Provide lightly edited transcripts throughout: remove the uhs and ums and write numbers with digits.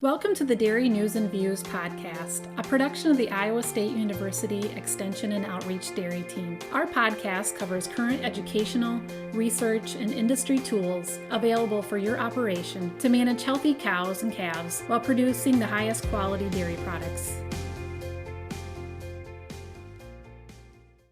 Welcome to the Dairy News and Views podcast, a production of the Iowa State University Extension and Outreach Dairy Team. Our podcast covers current educational, research, and industry tools available for your operation to manage healthy cows and calves while producing the highest quality dairy products.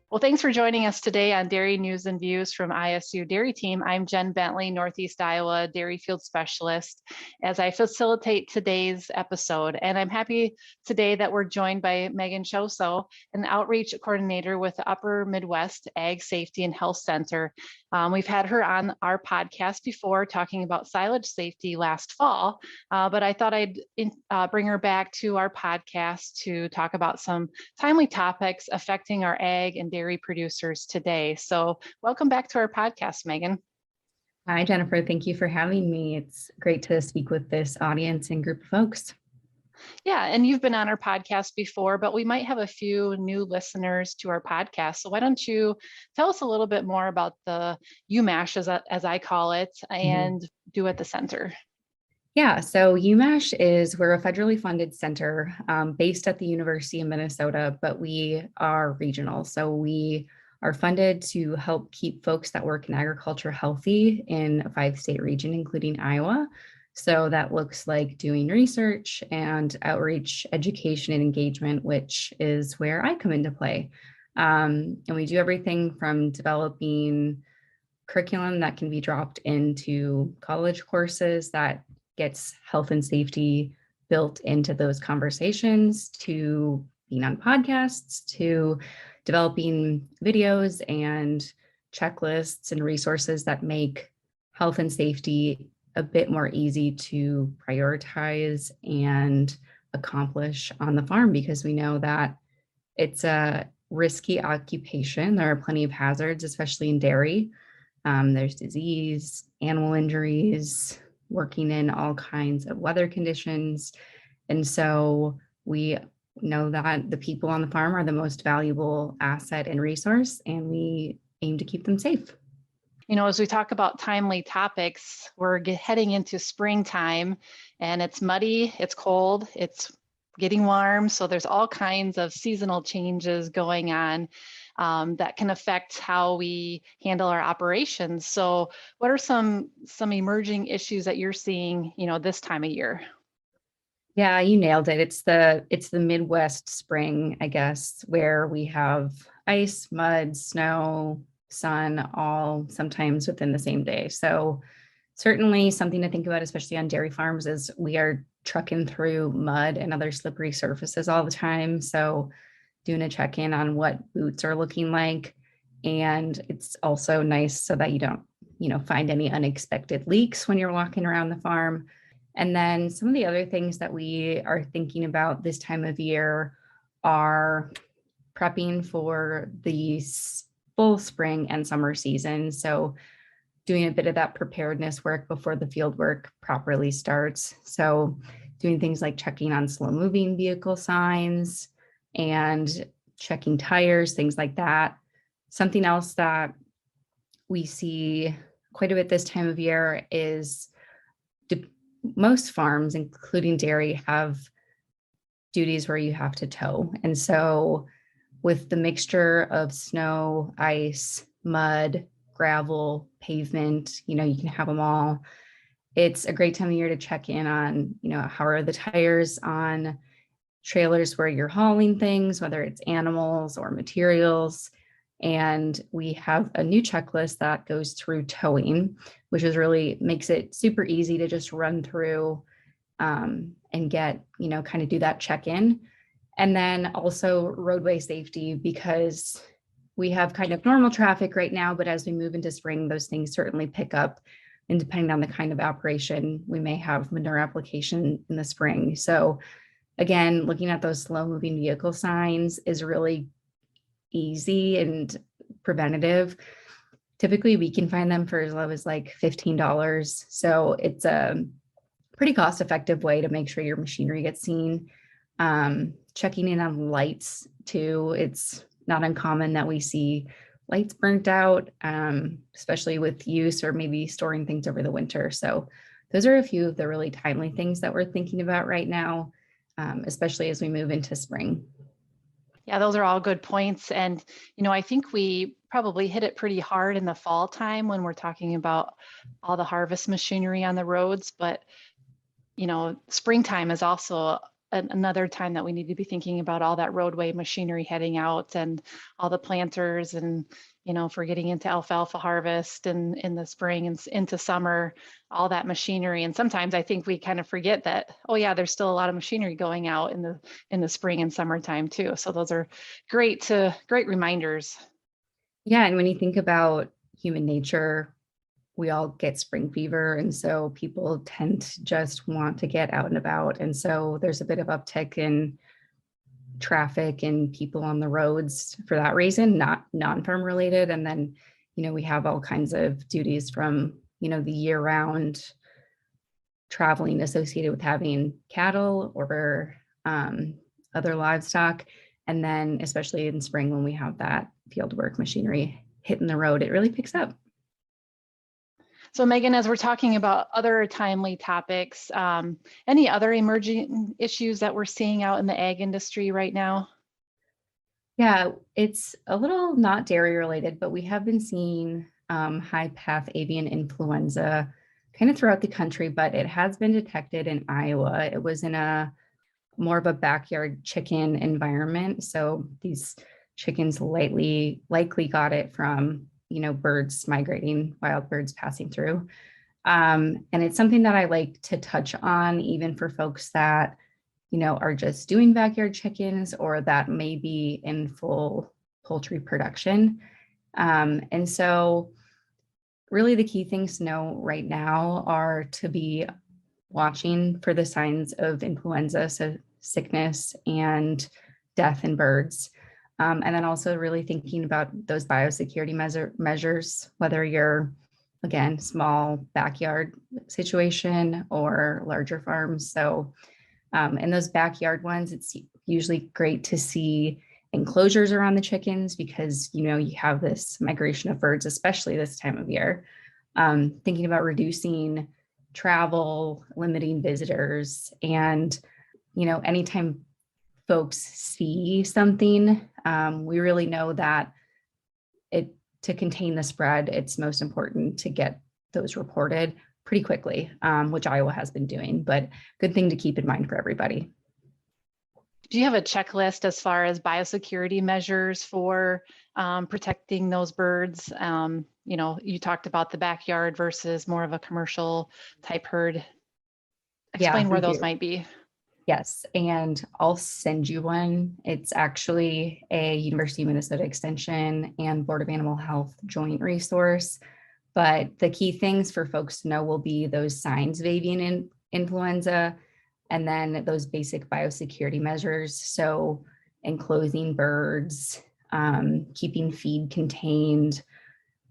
Well, thanks for joining us today on Dairy News and Views from ISU Dairy Team. I'm Jen Bentley, Northeast Iowa Dairy Field Specialist, as I facilitate today's episode. And I'm happy today that we're joined by Megan Shossow, an outreach coordinator with the Upper Midwest Ag Safety and Health Center. We've had her on our podcast before talking about silage safety last fall, but I thought I'd bring her back to our podcast to talk about some timely topics affecting our ag and dairy producers today. So welcome back to our podcast, Megan. Hi, Jennifer. Thank you for having me. It's great to speak with this audience and group of folks. Yeah, and you've been on our podcast before, but we might have a few new listeners to our podcast. So why don't you tell us a little bit more about the UMASH, as I call it, and do at the center? Yeah, so UMASH we're a federally funded center based at the University of Minnesota, but we are regional. So we are funded to help keep folks that work in agriculture healthy in a 5-state region, including Iowa. So that looks like doing research and outreach, education, and engagement, which is where I come into play. And we do everything from developing curriculum that can be dropped into college courses that gets health and safety built into those conversations, to being on podcasts, to developing videos and checklists and resources that make health and safety a bit more easy to prioritize and accomplish on the farm, because we know that it's a risky occupation. There are plenty of hazards, especially in dairy. There's disease, animal injuries, working in all kinds of weather conditions. And so we know that the people on the farm are the most valuable asset and resource, and we aim to keep them safe. You know, as we talk about timely topics, we're heading into springtime, and it's muddy, it's cold, it's getting warm. So there's all kinds of seasonal changes going on that can affect how we handle our operations. So what are some emerging issues that you're seeing, this time of year? Yeah, you nailed it. It's the Midwest spring, I guess, where we have ice, mud, snow, sun, all sometimes within the same day. So certainly something to think about, especially on dairy farms, is we are trucking through mud and other slippery surfaces all the time. So doing a check-in on what boots are looking like. And it's also nice so that you don't, find any unexpected leaks when you're walking around the farm. And then some of the other things that we are thinking about this time of year are prepping for the full spring and summer season. So doing a bit of that preparedness work before the field work properly starts. So doing things like checking on slow moving vehicle signs and checking tires, things like that. Something else that we see quite a bit this time of year is most farms, including dairy, have duties where you have to tow. And so with the mixture of snow, ice, mud, gravel, pavement, you can have them all. It's a great time of year to check in on, how are the tires on trailers where you're hauling things, whether it's animals or materials. And we have a new checklist that goes through towing, which really makes it super easy to just run through and get, kind of do that check-in. And then also roadway safety, because we have kind of normal traffic right now, but as we move into spring, those things certainly pick up. And depending on the kind of operation, we may have manure application in the spring. So again, looking at those slow moving vehicle signs is really easy and preventative. Typically, we can find them for as low as like $15. So it's a pretty cost-effective way to make sure your machinery gets seen. Checking in on lights too. It's not uncommon that we see lights burnt out, especially with use or maybe storing things over the winter. So those are a few of the really timely things that we're thinking about right now, especially as we move into spring. Yeah, those are all good points. And, I think we probably hit it pretty hard in the fall time when we're talking about all the harvest machinery on the roads. But, springtime is also another time that we need to be thinking about all that roadway machinery heading out and all the planters and, if we're getting into alfalfa harvest and in the spring and into summer, all that machinery. And sometimes I think we kind of forget that, oh yeah, there's still a lot of machinery going out in the spring and summertime too. So those are great reminders. Yeah, and when you think about human nature, we all get spring fever. And so people tend to just want to get out and about. And so there's a bit of uptick in traffic and people on the roads for that reason, not non-farm related. And then, we have all kinds of duties from, the year round traveling associated with having cattle or other livestock. And then especially in spring when we have that field work machinery hitting the road, it really picks up. So Megan, as we're talking about other timely topics, any other emerging issues that we're seeing out in the ag industry right now? Yeah, it's a little not dairy related, but we have been seeing high path avian influenza kind of throughout the country, but it has been detected in Iowa. It was in a more of a backyard chicken environment. So these chickens likely got it from, birds migrating, wild birds passing through. And it's something that I like to touch on, even for folks that, are just doing backyard chickens or that may be in full poultry production. And so really the key things to know right now are to be watching for the signs of influenza, so sickness and death in birds. And then also really thinking about those biosecurity measures, whether you're, again, small backyard situation or larger farms. So in those backyard ones, it's usually great to see enclosures around the chickens because, you have this migration of birds, especially this time of year. Thinking about reducing travel, limiting visitors, and, anytime folks see something, we really know that to contain the spread, it's most important to get those reported pretty quickly, which Iowa has been doing, but good thing to keep in mind for everybody. Do you have a checklist as far as biosecurity measures for protecting those birds? You talked about the backyard versus more of a commercial type herd. Explain where those might be. Yes, and I'll send you one. It's actually a University of Minnesota Extension and Board of Animal Health joint resource. But the key things for folks to know will be those signs of avian influenza and then those basic biosecurity measures. So enclosing birds, keeping feed contained,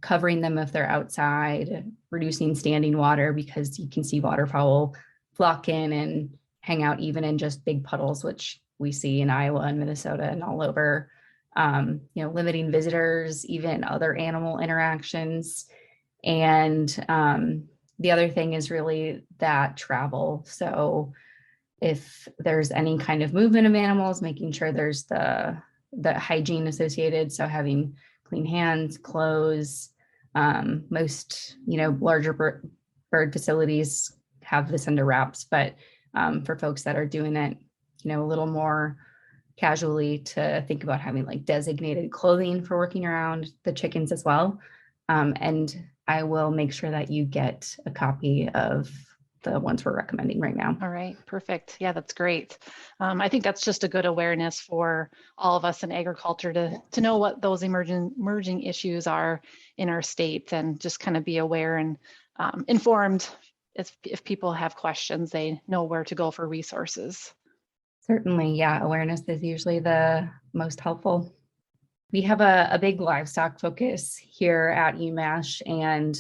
covering them if they're outside, reducing standing water because you can see waterfowl flock in and hang out even in just big puddles, which we see in Iowa and Minnesota and all over. Limiting visitors, even other animal interactions. And the other thing is really that travel. So if there's any kind of movement of animals, making sure there's the hygiene associated. So having clean hands, clothes. Most, larger bird facilities have this under wraps, but for folks that are doing it, a little more casually, to think about having like designated clothing for working around the chickens as well. And I will make sure that you get a copy of the ones we're recommending right now. All right, perfect. Yeah, that's great. I think that's just a good awareness for all of us in agriculture to know what those emerging issues are in our state and just kind of be aware and informed. If people have questions, they know where to go for resources. Certainly, yeah, awareness is usually the most helpful. We have a big livestock focus here at UMASH, and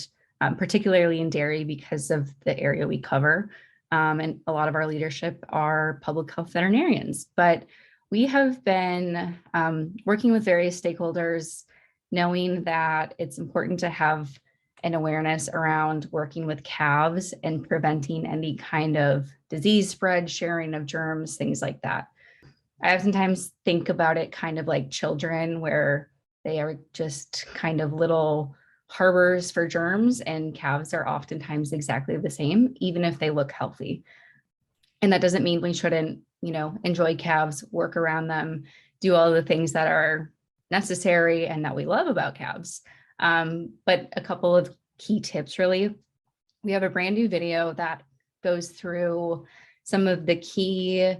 particularly in dairy because of the area we cover. And a lot of our leadership are public health veterinarians. But we have been working with various stakeholders, knowing that it's important to have and awareness around working with calves and preventing any kind of disease spread, sharing of germs, things like that. I oftentimes think about it kind of like children, where they are just kind of little harbors for germs, and calves are oftentimes exactly the same, even if they look healthy. And that doesn't mean we shouldn't, enjoy calves, work around them, do all the things that are necessary and that we love about calves. But a couple of key tips, really. We have a brand new video that goes through some of the key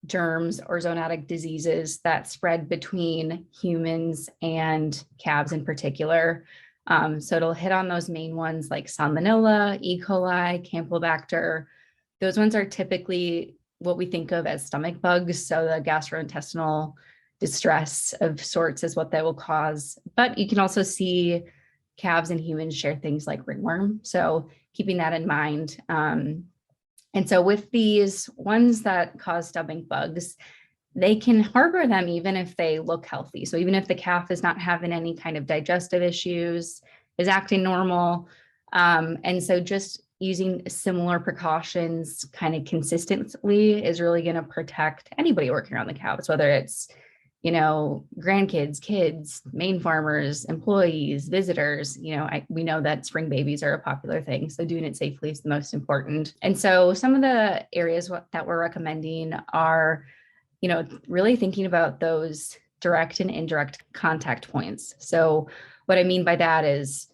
germs or zoonotic diseases that spread between humans and calves in particular. So it'll hit on those main ones like Salmonella, E. coli, Campylobacter. Those ones are typically what we think of as stomach bugs. So the gastrointestinal distress of sorts is what that will cause. But you can also see calves and humans share things like ringworm. So keeping that in mind. And so with these ones that cause stomach bugs, they can harbor them even if they look healthy. So even if the calf is not having any kind of digestive issues, is acting normal. And so just using similar precautions kind of consistently is really going to protect anybody working around the calves, whether it's, grandkids, kids, main farmers, employees, visitors. We know that spring babies are a popular thing. So doing it safely is the most important. And so some of the areas that we're recommending are, really thinking about those direct and indirect contact points. So what I mean by that is,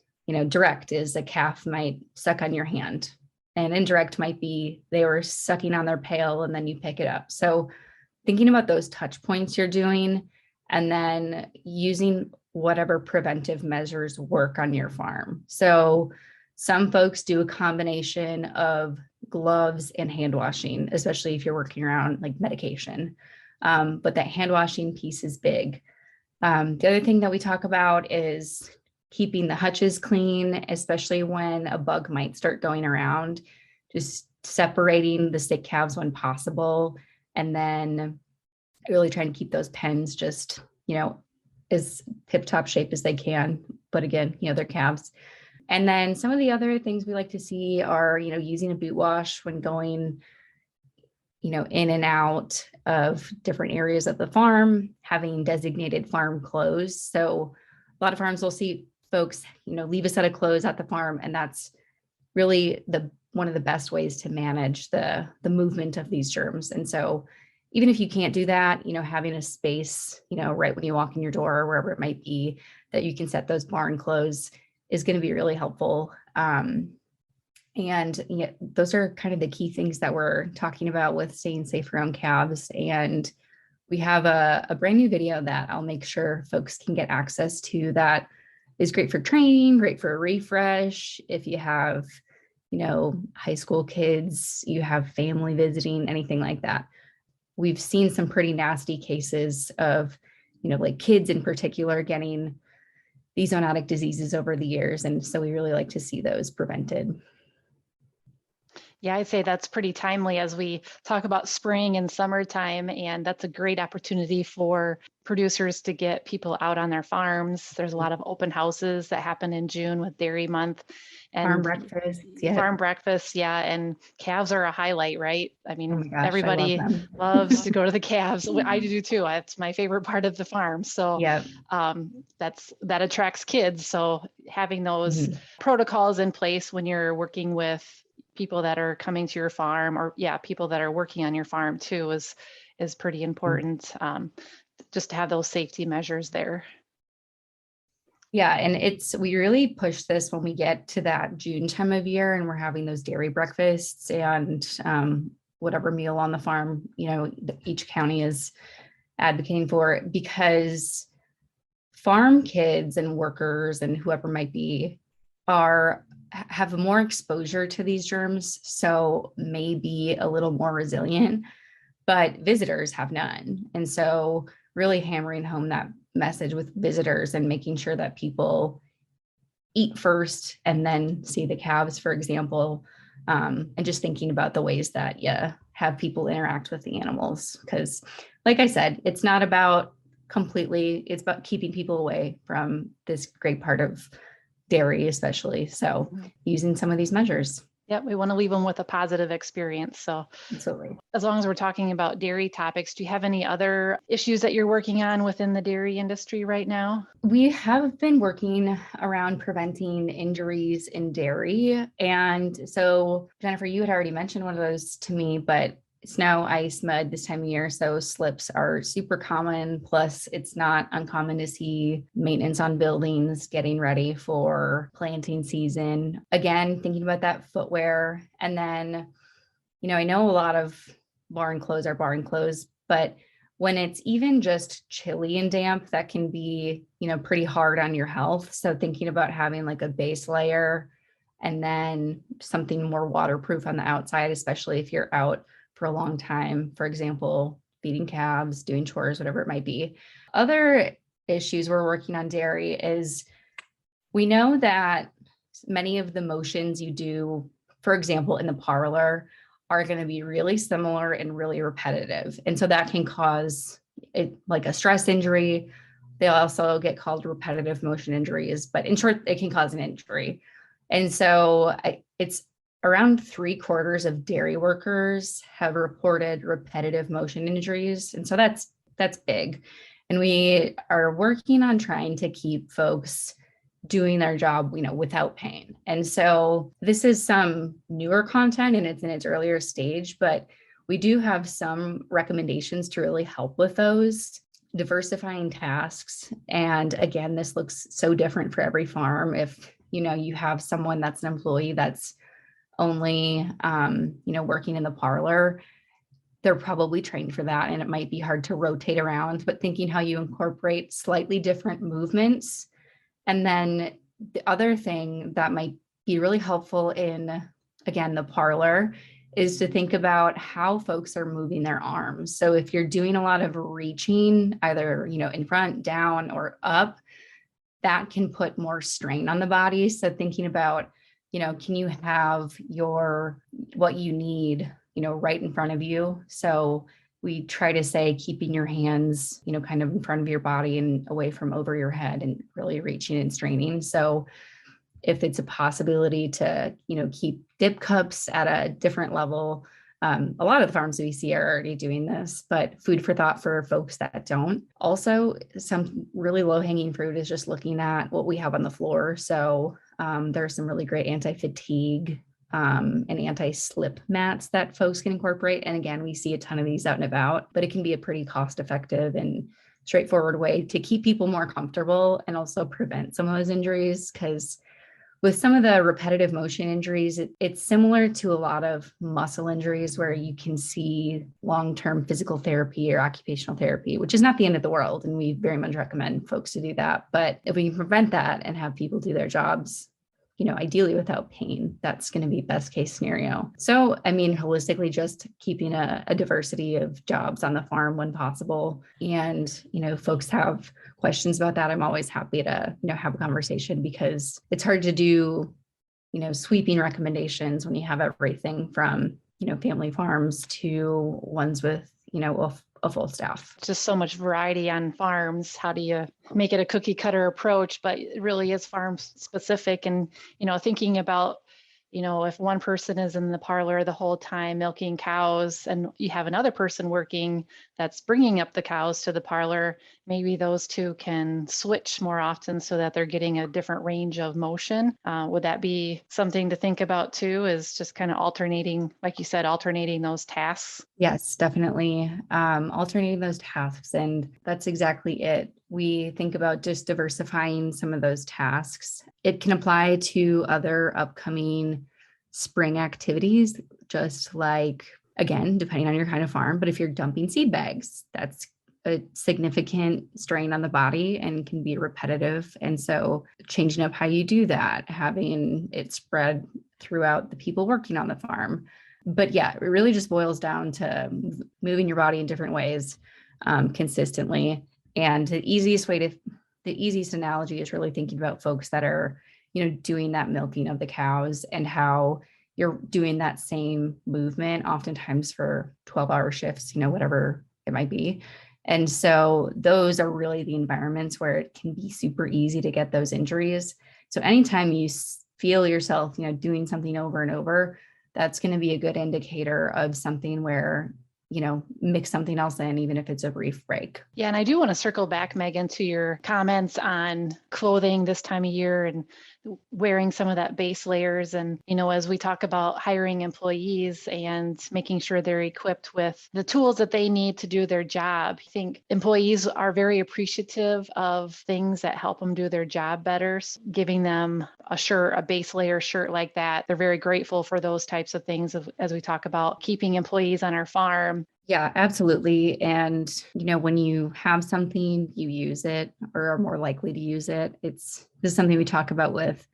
direct is a calf might suck on your hand, and indirect might be they were sucking on their pail and then you pick it up. So thinking about those touch points you're doing, and then using whatever preventive measures work on your farm. So some folks do a combination of gloves and hand washing, especially if you're working around like medication. But that hand washing piece is big. The other thing that we talk about is keeping the hutches clean, especially when a bug might start going around, just separating the sick calves when possible. And then really trying to keep those pens just, as tip-top shape as they can. But again, they're calves. And then some of the other things we like to see are, using a boot wash when going, in and out of different areas of the farm, having designated farm clothes. So a lot of farms will see folks, leave a set of clothes at the farm, and that's really one of the best ways to manage the movement of these germs. And so even if you can't do that, having a space, right when you walk in your door or wherever it might be, that you can set those barn clothes is going to be really helpful. And those are kind of the key things that we're talking about with staying safe around calves. And we have a brand new video that I'll make sure folks can get access to that is great for training, great for a refresh. If you have, high school kids, you have family visiting, anything like that. We've seen some pretty nasty cases of, like kids in particular getting these zoonotic diseases over the years. And so we really like to see those prevented. Yeah, I'd say that's pretty timely as we talk about spring and summertime, and that's a great opportunity for producers to get people out on their farms. There's a lot of open houses that happen in June with Dairy Month. And farm breakfast, yeah. Farm breakfast, yeah. And calves are a highlight, right? I mean, Oh my gosh, everybody loves to go to the calves. I do too. It's my favorite part of the farm. So yeah. That attracts kids. So having those protocols in place when you're working with people that are coming to your farm, or people that are working on your farm too, is pretty important. Just to have those safety measures there. Yeah, and we really push this when we get to that June time of year and we're having those dairy breakfasts and whatever meal on the farm, each county is advocating for, because farm kids and workers and whoever might be have more exposure to these germs, so may be a little more resilient, but visitors have none. And so really hammering home that message with visitors and making sure that people eat first and then see the calves, for example, and just thinking about the ways that you have people interact with the animals. Because like I said, it's not about it's about keeping people away from this great part of dairy especially. So using some of these measures. Yep, we want to leave them with a positive experience. So Absolutely. as long as we're talking about dairy topics, do you have any other issues that you're working on within the dairy industry right now? We have been working around preventing injuries in dairy. And so, Jennifer, you had already mentioned one of those to me, but snow, ice, mud this time of year. So slips are super common. Plus, it's not uncommon to see maintenance on buildings getting ready for planting season. Again, thinking about that footwear. And then, I know a lot of barn clothes are barn clothes, but when it's even just chilly and damp, that can be, pretty hard on your health. So thinking about having like a base layer and then something more waterproof on the outside, especially if you're out for a long time, for example, feeding calves, doing chores, whatever it might be. Other issues we're working on dairy is we know that many of the motions you do, for example, in the parlor, are going to be really similar and really repetitive. And so that can cause it like a stress injury. They also get called repetitive motion injuries, but in short, it can cause an injury. And so it's around 3/4 of dairy workers have reported repetitive motion injuries. And so that's big. And we are working on trying to keep folks doing their job, without pain. And so this is some newer content and it's in its earlier stage, but we do have some recommendations to really help with those. Diversifying tasks. And again, this looks so different for every farm. If, you have someone that's an employee that's only, working in the parlor, they're probably trained for that. And it might be hard to rotate around, but thinking how you incorporate slightly different movements. And then the other thing that might be really helpful in, again, the parlor is to think about how folks are moving their arms. So if you're doing a lot of reaching, either, in front, down, or up, that can put more strain on the body. So thinking about, can you have what you need, right in front of you? So we try to say keeping your hands, kind of in front of your body and away from over your head and really reaching and straining. So if it's a possibility to, keep dip cups at a different level, a lot of the farms we see are already doing this, but food for thought for folks that don't. Also, some really low hanging fruit is just looking at what we have on the floor. So there are some really great anti-fatigue and anti-slip mats that folks can incorporate. And again, we see a ton of these out and about, but it can be a pretty cost-effective and straightforward way to keep people more comfortable and also prevent some of those injuries. Because with some of the repetitive motion injuries, it's similar to a lot of muscle injuries where you can see long-term physical therapy or occupational therapy, which is not the end of the world. And we very much recommend folks to do that. But if we can prevent that and have people do their jobs, ideally without pain, that's going to be best case scenario. So, holistically, just keeping a diversity of jobs on the farm when possible. And, folks have questions about that. I'm always happy to, have a conversation because it's hard to do, sweeping recommendations when you have everything from, family farms to ones with, a full staff. Just so much variety on farms. How do you make it a cookie cutter approach, but it really is farm specific? And, thinking about, if one person is in the parlor the whole time milking cows and you have another person working that's bringing up the cows to the parlor, maybe those two can switch more often so that they're getting a different range of motion. Would that be something to think about too, is just kind of alternating, like you said, alternating those tasks? Yes, definitely. Alternating those tasks. And that's exactly it. We think about just diversifying some of those tasks. It can apply to other upcoming spring activities, just like, again, depending on your kind of farm, but if you're dumping seed bags, that's a significant strain on the body and can be repetitive. And so changing up how you do that, having it spread throughout the people working on the farm. But yeah, it really just boils down to moving your body in different ways consistently. And the easiest analogy is really thinking about folks that are, doing that milking of the cows and how you're doing that same movement oftentimes for 12-hour shifts, whatever it might be. And so those are really the environments where it can be super easy to get those injuries. So anytime you feel yourself, doing something over and over, that's going to be a good indicator of something where, mix something else in, even if it's a brief break. Yeah, and I do want to circle back, Megan, to your comments on clothing this time of year and wearing some of that base layers. And, as we talk about hiring employees and making sure they're equipped with the tools that they need to do their job, I think employees are very appreciative of things that help them do their job better. So giving them a shirt, a base layer shirt like that, they're very grateful for those types of things as we talk about keeping employees on our farm. Yeah, absolutely. And, when you have something, you use it or are more likely to use it. This is something we talk about with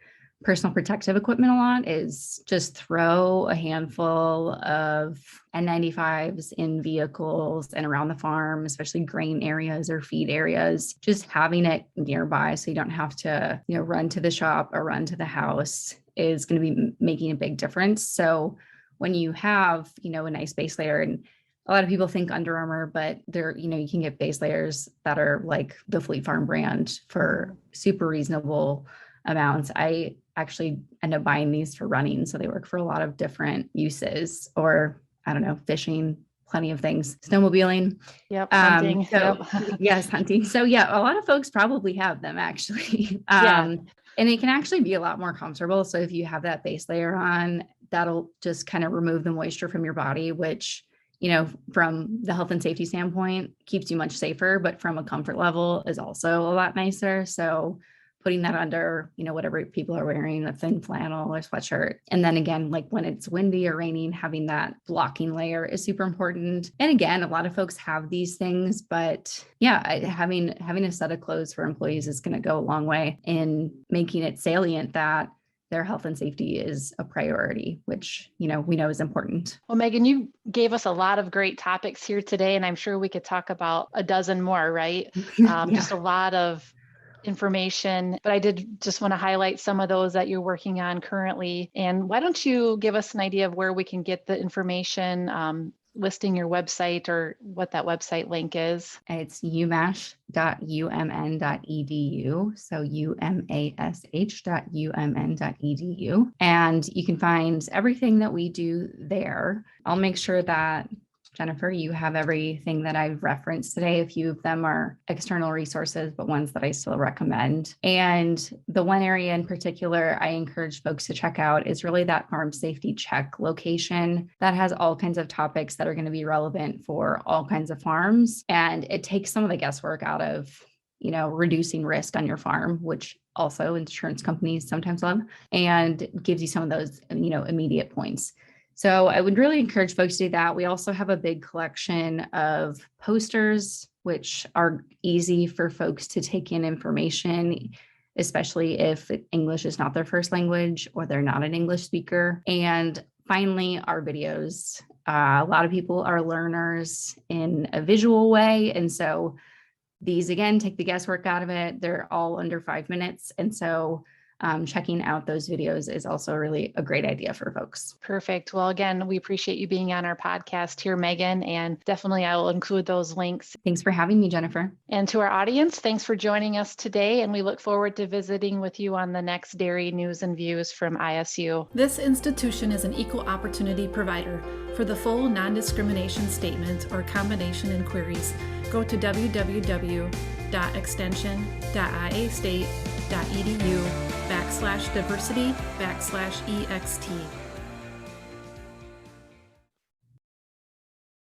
personal protective equipment a lot, is just throw a handful of N95s in vehicles and around the farm, especially grain areas or feed areas, just having it nearby so you don't have to, run to the shop or run to the house is going to be making a big difference. So when you have, a nice base layer, and a lot of people think Under Armour, but you can get base layers that are like the Fleet Farm brand for super reasonable amounts. I actually end up buying these for running. So they work for a lot of different uses, or I don't know, fishing, plenty of things, snowmobiling. Yep. Hunting. Yes, hunting. So yeah, a lot of folks probably have them actually. And it can actually be a lot more comfortable. So if you have that base layer on, that'll just kind of remove the moisture from your body, which, from the health and safety standpoint, keeps you much safer, but from a comfort level is also a lot nicer. So putting that under, whatever people are wearing, a thin flannel or sweatshirt. And then again, like when it's windy or raining, having that blocking layer is super important. And again, a lot of folks have these things, but yeah, having a set of clothes for employees is going to go a long way in making it salient that their health and safety is a priority, which, we know is important. Well, Megan, you gave us a lot of great topics here today, and I'm sure we could talk about a dozen more, right? Just a lot of information, but I did just want to highlight some of those that you're working on currently. And why don't you give us an idea of where we can get the information, listing your website or what that website link is? It's umash.umn.edu. So umash.umn.edu. And you can find everything that we do there. I'll make sure that, Jennifer, you have everything that I've referenced today. A few of them are external resources, but ones that I still recommend. And the one area in particular I encourage folks to check out is really that farm safety check location that has all kinds of topics that are going to be relevant for all kinds of farms. And it takes some of the guesswork out of, reducing risk on your farm, which also insurance companies sometimes love, and gives you some of those, immediate points. So I would really encourage folks to do that. We also have a big collection of posters, which are easy for folks to take in information, especially if English is not their first language or they're not an English speaker. And finally, our videos. A lot of people are learners in a visual way. And so these, again, take the guesswork out of it. They're all under 5 minutes. And so checking out those videos is also really a great idea for folks. Perfect. Well, again, we appreciate you being on our podcast here, Megan, and definitely I will include those links. Thanks for having me, Jennifer. And to our audience, thanks for joining us today, and we look forward to visiting with you on the next Dairy News and Views from ISU. This institution is an equal opportunity provider. For the full non-discrimination statement or combination inquiries, go to www.extension.iastate.edu/diversity/ext.